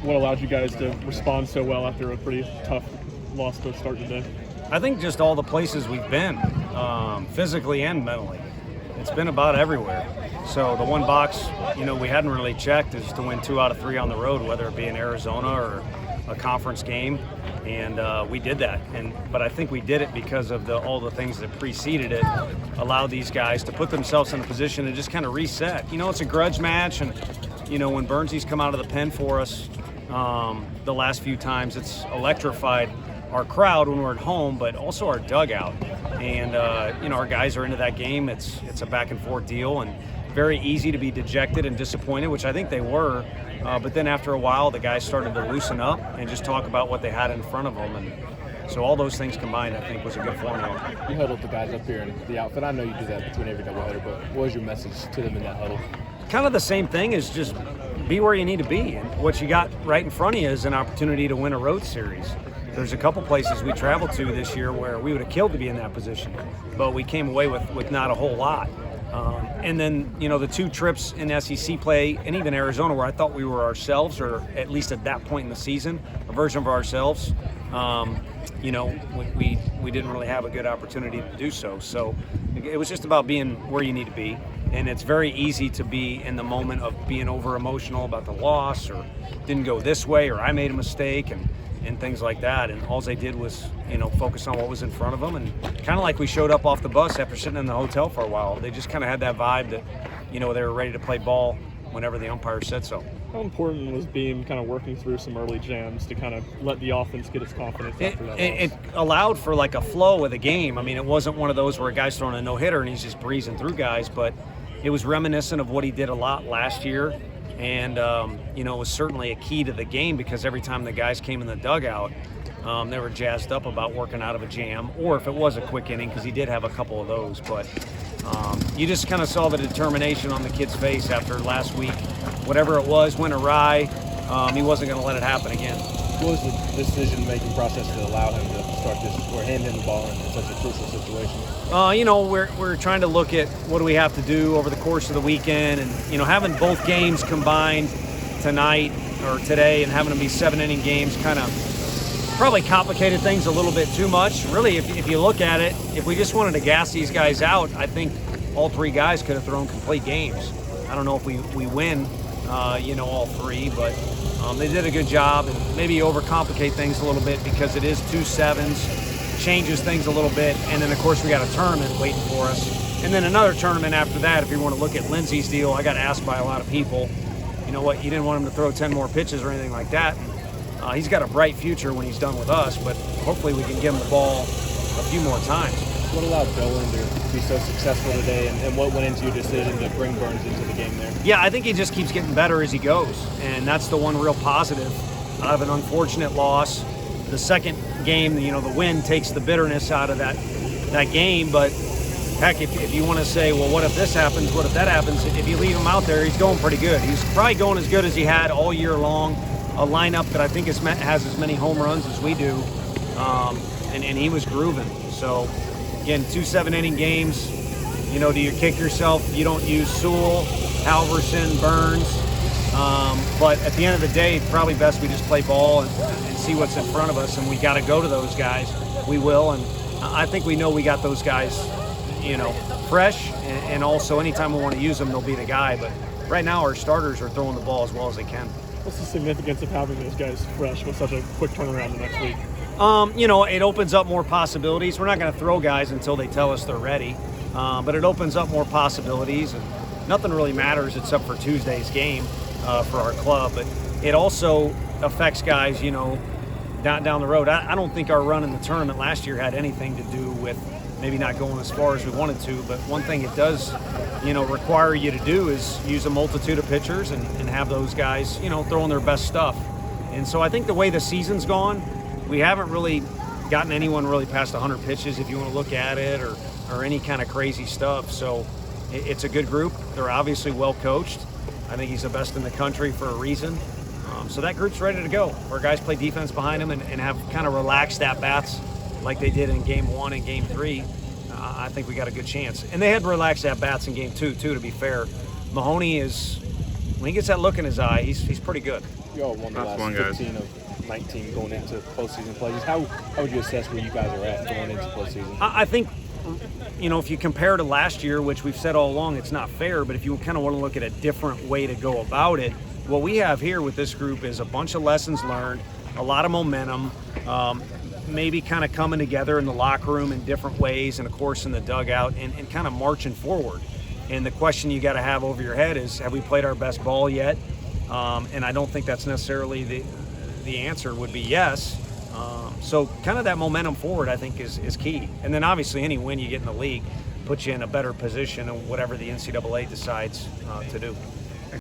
what allowed you guys to respond so well after a pretty tough loss to start today? I think just all the places we've been, physically and mentally. It's been about everywhere. So the one box, we hadn't really checked is to win 2 out of 3 on the road, whether it be in Arizona or a conference game, and we did that. But I think we did it because of all the things that preceded it, allowed these guys to put themselves in a position to just kind of reset. It's a grudge match, and when Burnsy's come out of the pen for us the last few times, it's electrified our crowd when we're at home, but also our dugout. And our guys are into that game. It's a back and forth deal, and very easy to be dejected and disappointed, which I think they were. But then after a while, the guys started to loosen up and just talk about what they had in front of them. And so all those things combined, I think, was a good formula. You huddled the guys up here in the outfit. I know you do that between every doubleheader, but what was your message to them in that huddle? Kind of the same thing, is just be where you need to be. And what you got right in front of you is an opportunity to win a road series. There's a couple places we traveled to this year where we would have killed to be in that position, but we came away with not a whole lot. And then, the 2 trips in SEC play, and even Arizona, where I thought we were ourselves, or at least at that point in the season, a version of ourselves, we didn't really have a good opportunity to do so. So it was just about being where you need to be. And it's very easy to be in the moment of being over emotional about the loss, or didn't go this way, or I made a mistake, and things like that. And all they did was, focus on what was in front of them. And kind of like we showed up off the bus after sitting in the hotel for a while. They just kind of had that vibe that, they were ready to play ball whenever the umpire said so. How important was being kind of working through some early jams to kind of let the offense get its confidence after that loss? It allowed for like a flow of the game. I mean, it wasn't one of those where a guy's throwing a no-hitter and he's just breezing through guys, but it was reminiscent of what he did a lot last year. And, it was certainly a key to the game, because every time the guys came in the dugout, they were jazzed up about working out of a jam, or if it was a quick inning, because he did have a couple of those. But you just kind of saw the determination on the kid's face after last week. Whatever it was went awry. He wasn't going to let it happen again. What was the decision-making process to allow him to start this, or hand him the ball in such a crucial situation? We're trying to look at what do we have to do over the course of the weekend, and having both games combined tonight or today, and having them be 7-inning games kind of probably complicated things a little bit too much. Really, if you look at it, if we just wanted to gas these guys out, I think all 3 guys could have thrown complete games. I don't know if we win, all 3, but they did a good job, and maybe overcomplicate things a little bit because it is 2 7s, changes things a little bit, and then of course we got a tournament waiting for us, and then another tournament after that. If you want to look at Lindsey's deal, I got asked by a lot of people, you didn't want him to throw 10 more pitches or anything like that. And, he's got a bright future when he's done with us, but hopefully we can give him the ball a few more times. What allowed Dolan to be so successful today, and what went into your decision to bring Burns into the game there? Yeah, I think he just keeps getting better as he goes, and that's the one real positive out of an unfortunate loss. The second game, the win takes the bitterness out of that game, but heck, if you want to say, well, what if this happens, what if that happens, if you leave him out there, he's going pretty good. He's probably going as good as he had all year long, a lineup that I think has as many home runs as we do, and he was grooving. So, again, 2 7-inning games. Do you kick yourself? You don't use Sewell, Halverson, Burns. But at the end of the day, it's probably best we just play ball and see what's in front of us, and we got to go to those guys. We will, and I think we know we got those guys, fresh, and also anytime we want to use them, they'll be the guy. But right now, our starters are throwing the ball as well as they can. What's the significance of having those guys fresh with such a quick turnaround the next week? It opens up more possibilities. We're not going to throw guys until they tell us they're ready, but it opens up more possibilities, and nothing really matters except for Tuesday's game for our club. But it also affects guys, down the road. I don't think our run in the tournament last year had anything to do with maybe not going as far as we wanted to, but one thing it does, require you to do is use a multitude of pitchers and have those guys, throwing their best stuff. And so I think the way the season's gone, we haven't really gotten anyone really past 100 pitches, if you want to look at it, or any kind of crazy stuff. So it's a good group. They're obviously well coached. I think he's the best in the country for a reason. So that group's ready to go. Our guys play defense behind them and have kind of relaxed at-bats like they did in Game 1 and Game 3. I think we got a good chance. And they had relaxed at-bats in Game 2, too, to be fair. Mahoney when he gets that look in his eye, he's pretty good. y'all won the Last last one, guys. 15 of 19 going into postseason play. Just how would you assess where you guys are at going into postseason? I think, if you compare to last year, which we've said all along, it's not fair, but if you kind of want to look at a different way to go about it, what we have here with this group is a bunch of lessons learned, a lot of momentum, maybe kind of coming together in the locker room in different ways, and of course in the dugout, and kind of marching forward. And the question you got to have over your head is, have we played our best ball yet? And I don't think that's necessarily the answer would be yes. So kind of that momentum forward, I think, is key. And then obviously any win you get in the league puts you in a better position in whatever the NCAA decides to do.